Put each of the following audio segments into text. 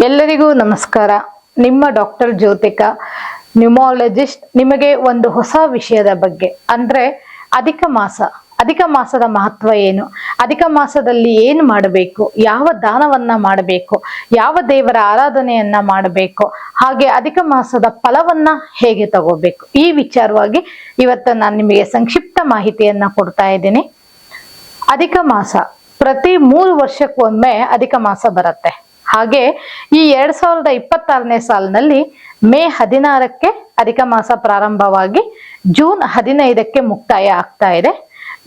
ಎಲ್ಲರಿಗೂ ನಮಸ್ಕಾರ. ನಿಮ್ಮ ಡಾಕ್ಟರ್ ಜ್ಯೋತಿಕಾ, ನ್ಯೂಮಾಲಜಿಸ್ಟ್. ನಿಮಗೆ ಒಂದು ಹೊಸ ವಿಷಯದ ಬಗ್ಗೆ, ಅಂದ್ರೆ ಅಧಿಕ ಮಾಸದ ಮಹತ್ವ ಏನು, ಅಧಿಕ ಮಾಸದಲ್ಲಿ ಏನು ಮಾಡಬೇಕು, ಯಾವ ದಾನವನ್ನ ಮಾಡಬೇಕು, ಯಾವ ದೇವರ ಆರಾಧನೆಯನ್ನ ಮಾಡಬೇಕು, ಹಾಗೆ ಅಧಿಕ ಮಾಸದ ಫಲವನ್ನ ಹೇಗೆ ತಗೋಬೇಕು, ಈ ವಿಚಾರವಾಗಿ ಇವತ್ತು ನಾನು ನಿಮಗೆ ಸಂಕ್ಷಿಪ್ತ ಮಾಹಿತಿಯನ್ನ ಕೊಡ್ತಾ ಇದ್ದೀನಿ. ಅಧಿಕ ಮಾಸ ಪ್ರತಿ 3 ವರ್ಷಕ್ಕೊಮ್ಮೆ ಅಧಿಕ ಮಾಸ ಬರುತ್ತೆ. ಹಾಗೆ ಈ 2026ನೇ ಸಾಲಿನಲ್ಲಿ ಮೇ 16ಕ್ಕೆ ಅಧಿಕ ಮಾಸ ಪ್ರಾರಂಭವಾಗಿ ಜೂನ್ 15ಕ್ಕೆ ಮುಕ್ತಾಯ ಆಗ್ತಾ ಇದೆ.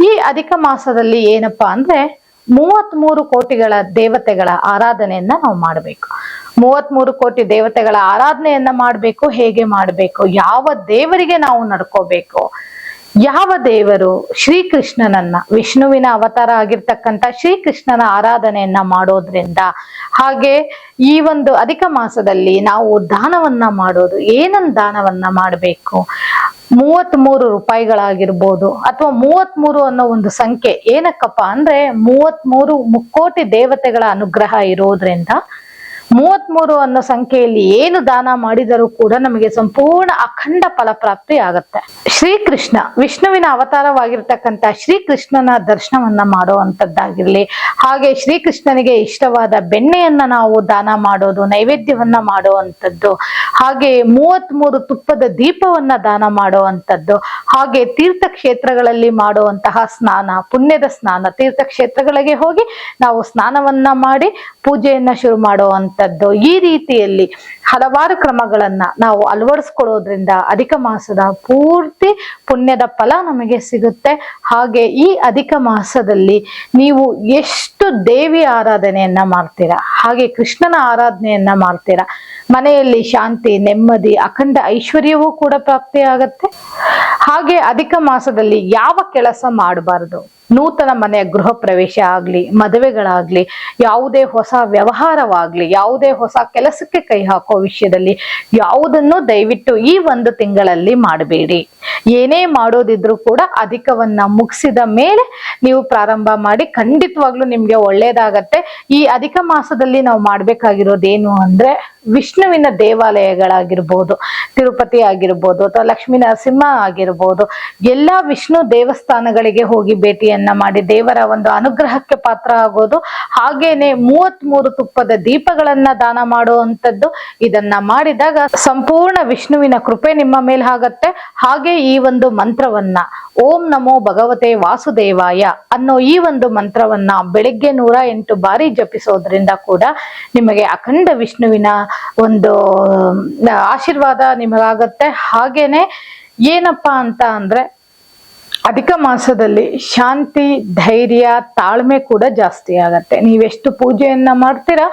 ಈ ಅಧಿಕ ಮಾಸದಲ್ಲಿ ಏನಪ್ಪಾ ಅಂದ್ರೆ 33 ಕೋಟಿಗಳ ದೇವತೆಗಳ ಆರಾಧನೆಯನ್ನ ನಾವು ಮಾಡಬೇಕು. 33 ಕೋಟಿ ದೇವತೆಗಳ ಆರಾಧನೆಯನ್ನ ಮಾಡಬೇಕು. ಹೇಗೆ ಮಾಡಬೇಕು, ಯಾವ ದೇವರಿಗೆ ನಾವು ನಡ್ಕೋಬೇಕು, ಯಾವ ದೇವರು, ಶ್ರೀಕೃಷ್ಣನನ್ನ, ವಿಷ್ಣುವಿನ ಅವತಾರ ಆಗಿರ್ತಕ್ಕಂಥ ಶ್ರೀಕೃಷ್ಣನ ಆರಾಧನೆಯನ್ನ ಮಾಡೋದ್ರಿಂದ, ಹಾಗೆ ಈ ಒಂದು ಅಧಿಕ ಮಾಸದಲ್ಲಿ ನಾವು ದಾನವನ್ನ ಮಾಡೋದು, ಏನನ್ನ ದಾನವನ್ನ ಮಾಡಬೇಕು, 33 ರೂಪಾಯಿಗಳಾಗಿರ್ಬೋದು ಅಥವಾ 33 ಅನ್ನೋ ಒಂದು ಸಂಖ್ಯೆ ಏನಕ್ಕಪ್ಪ ಅಂದ್ರೆ 33 ಮುಕ್ಕೋಟಿ ದೇವತೆಗಳ ಅನುಗ್ರಹ ಇರೋದ್ರಿಂದ 33 ಅನ್ನೋ ಸಂಖ್ಯೆಯಲ್ಲಿ ಏನು ದಾನ ಮಾಡಿದರೂ ಕೂಡ ನಮಗೆ ಸಂಪೂರ್ಣ ಅಖಂಡ ಫಲಪ್ರಾಪ್ತಿ ಆಗತ್ತೆ. ಶ್ರೀಕೃಷ್ಣ, ವಿಷ್ಣುವಿನ ಅವತಾರವಾಗಿರ್ತಕ್ಕಂಥ ಶ್ರೀಕೃಷ್ಣನ ದರ್ಶನವನ್ನ ಮಾಡುವಂತದ್ದಾಗಿರ್ಲಿ, ಹಾಗೆ ಶ್ರೀಕೃಷ್ಣನಿಗೆ ಇಷ್ಟವಾದ ಬೆಣ್ಣೆಯನ್ನ ನಾವು ದಾನ ಮಾಡೋದು, ನೈವೇದ್ಯವನ್ನ ಮಾಡುವಂಥದ್ದು, ಹಾಗೆ 33 ತುಪ್ಪದ ದೀಪವನ್ನ ದಾನ ಮಾಡುವಂಥದ್ದು, ಹಾಗೆ ತೀರ್ಥಕ್ಷೇತ್ರಗಳಲ್ಲಿ ಮಾಡುವಂತಹ ಸ್ನಾನ, ಪುಣ್ಯದ ಸ್ನಾನ, ತೀರ್ಥಕ್ಷೇತ್ರಗಳಿಗೆ ಹೋಗಿ ನಾವು ಸ್ನಾನವನ್ನ ಮಾಡಿ ಪೂಜೆಯನ್ನ ಶುರು ಮಾಡುವಂತ ಈ ರೀತಿಯಲ್ಲಿ ಹಲವಾರು ಕ್ರಮಗಳನ್ನ ನಾವು ಅಳವಡಿಸ್ಕೊಳ್ಳೋದ್ರಿಂದ ಅಧಿಕ ಮಾಸದ ಪೂರ್ತಿ ಪುಣ್ಯದ ಫಲ ನಮಗೆ ಸಿಗುತ್ತೆ. ಹಾಗೆ ಈ ಅಧಿಕ ಮಾಸದಲ್ಲಿ ನೀವು ಎಷ್ಟು ದೇವಿ ಆರಾಧನೆಯನ್ನ ಮಾಡ್ತೀರಾ, ಹಾಗೆ ಕೃಷ್ಣನ ಆರಾಧನೆಯನ್ನ ಮಾಡ್ತೀರಾ, ಮನೆಯಲ್ಲಿ ಶಾಂತಿ, ನೆಮ್ಮದಿ, ಅಖಂಡ ಐಶ್ವರ್ಯವೂ ಕೂಡ ಪ್ರಾಪ್ತಿಯಾಗತ್ತೆ. ಹಾಗೆ ಅಧಿಕ ಮಾಸದಲ್ಲಿ ಯಾವ ಕೆಲಸ ಮಾಡಬಾರದು, ನೂತನ ಮನೆಯ ಗೃಹ ಪ್ರವೇಶ ಆಗ್ಲಿ, ಮದುವೆಗಳಾಗ್ಲಿ, ಯಾವುದೇ ಹೊಸ ವ್ಯವಹಾರವಾಗ್ಲಿ, ಯಾವುದೇ ಹೊಸ ಕೆಲಸಕ್ಕೆ ಕೈ ಹಾಕೋ ವಿಷಯದಲ್ಲಿ ಯಾವುದನ್ನು ದಯವಿಟ್ಟು ಈ 1 ತಿಂಗಳಲ್ಲಿ ಮಾಡಬೇಡಿ. ಏನೇ ಮಾಡೋದಿದ್ರು ಕೂಡ ಅಧಿಕವನ್ನ ಮುಗಿಸಿದ ಮೇಲೆ ನೀವು ಪ್ರಾರಂಭ ಮಾಡಿ, ಖಂಡಿತವಾಗ್ಲೂ ನಿಮ್ಗೆ ಒಳ್ಳೇದಾಗತ್ತೆ. ಈ ಅಧಿಕ ಮಾಸದಲ್ಲಿ ನಾವು ಮಾಡ್ಬೇಕಾಗಿರೋದೇನು ಅಂದ್ರೆ ವಿಷ್ಣುವಿನ ದೇವಾಲಯಗಳಾಗಿರ್ಬೋದು, ತಿರುಪತಿ ಆಗಿರ್ಬೋದು ಅಥವಾ ಲಕ್ಷ್ಮೀ ನರಸಿಂಹ ಆಗಿರ್ಬೋದು, ಎಲ್ಲಾ ವಿಷ್ಣು ದೇವಸ್ಥಾನಗಳಿಗೆ ಹೋಗಿ ಭೇಟಿಯನ್ನ ಮಾಡಿ ದೇವರ ಒಂದು ಅನುಗ್ರಹಕ್ಕೆ ಪಾತ್ರ ಆಗೋದು. ಹಾಗೇನೆ 33 ತುಪ್ಪದ ದೀಪಗಳನ್ನ ದಾನ ಮಾಡುವಂತದ್ದು. ಇದನ್ನ ಮಾಡಿದಾಗ ಸಂಪೂರ್ಣ ವಿಷ್ಣುವಿನ ಕೃಪೆ ನಿಮ್ಮ ಮೇಲೆ ಆಗತ್ತೆ. ಹಾಗೆ ಈ ಒಂದು ಮಂತ್ರವನ್ನ, ಓಂ ನಮೋ ಭಗವತೆ ವಾಸುದೇವಾಯ ಅನ್ನೋ ಈ ಒಂದು ಮಂತ್ರವನ್ನ ಬೆಳಿಗ್ಗೆ 108 ಬಾರಿ ಜಪಿಸೋದ್ರಿಂದ ಕೂಡ ನಿಮಗೆ ಅಖಂಡ ವಿಷ್ಣುವಿನ ಒಂದು ಆಶೀರ್ವಾದ ನಿಮಗಾಗತ್ತೆ. ಹಾಗೇನೆ ಏನಪ್ಪಾ ಅಂತ ಅಂದ್ರೆ ಅಧಿಕ ಮಾಸದಲ್ಲಿ ಶಾಂತಿ, ಧೈರ್ಯ, ತಾಳ್ಮೆ ಕೂಡ ಜಾಸ್ತಿ ಆಗತ್ತೆ. ನೀವೆಷ್ಟು ಪೂಜೆಯನ್ನ ಮಾಡ್ತೀರಾ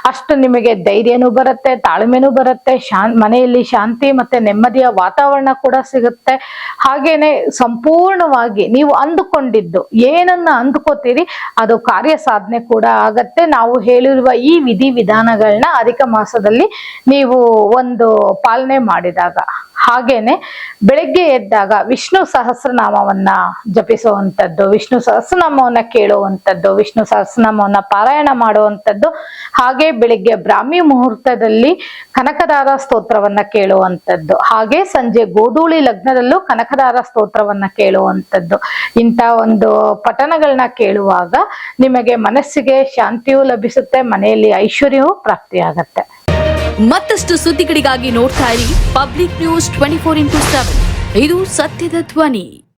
ಅಷ್ಟು ನಿಮಗೆ ಧೈರ್ಯನೂ ಬರುತ್ತೆ, ತಾಳ್ಮೆನೂ ಬರುತ್ತೆ, ಮನೆಯಲ್ಲಿ ಶಾಂತಿ ಮತ್ತೆ ನೆಮ್ಮದಿಯ ವಾತಾವರಣ ಕೂಡ ಸಿಗುತ್ತೆ. ಹಾಗೇನೆ ಸಂಪೂರ್ಣವಾಗಿ ನೀವು ಅಂದುಕೊಂಡಿದ್ದು ಏನನ್ನ ಅಂದುಕೋತೀರಿ ಅದು ಕಾರ್ಯ ಸಾಧನೆ ಕೂಡ ಆಗತ್ತೆ. ನಾವು ಹೇಳಿರುವ ಈ ವಿಧಿ ವಿಧಾನಗಳನ್ನ ಅಧಿಕ ಮಾಸದಲ್ಲಿ ನೀವು ಒಂದು ಪಾಲನೆ ಮಾಡಿದಾಗ, ಹಾಗೇನೆ ಬೆಳಗ್ಗೆ ಎದ್ದಾಗ ವಿಷ್ಣು ಸಹಸ್ರನಾಮವನ್ನ ಜಪಿಸುವಂಥದ್ದು, ವಿಷ್ಣು ಸಹಸ್ರನಾಮವನ್ನ ಕೇಳುವಂಥದ್ದು, ವಿಷ್ಣು ಸಹಸ್ರನಾಮವನ್ನ ಪಾರಾಯಣ ಮಾಡುವಂಥದ್ದು, ಹಾಗೆ ಬೆಳಿಗ್ಗೆ ಬ್ರಾಹ್ಮಿ ಮುಹೂರ್ತದಲ್ಲಿ ಕನಕದಾರ ಸ್ತೋತ್ರವನ್ನ ಕೇಳುವಂಥದ್ದು, ಹಾಗೆ ಸಂಜೆ ಗೋಧೂಳಿ ಲಗ್ನದಲ್ಲೂ ಕನಕದಾರ ಸ್ತೋತ್ರವನ್ನ ಕೇಳುವಂಥದ್ದು. ಇಂಥ ಒಂದು ಪಠಣಗಳನ್ನ ಕೇಳುವಾಗ ನಿಮಗೆ ಮನಸ್ಸಿಗೆ ಶಾಂತಿಯೂ ಲಭಿಸುತ್ತೆ, ಮನೆಯಲ್ಲಿ ಐಶ್ವರ್ಯವೂ ಪ್ರಾಪ್ತಿಯಾಗತ್ತೆ. ಮತ್ತಷ್ಟು ಸುದ್ದಿಗಳಿಗಾಗಿ ನೋಡ್ತಾ ಇರಿ ಪಬ್ಲಿಕ್ ನ್ಯೂಸ್ 24x7. ಇದು ಸತ್ಯದ ಧ್ವನಿ.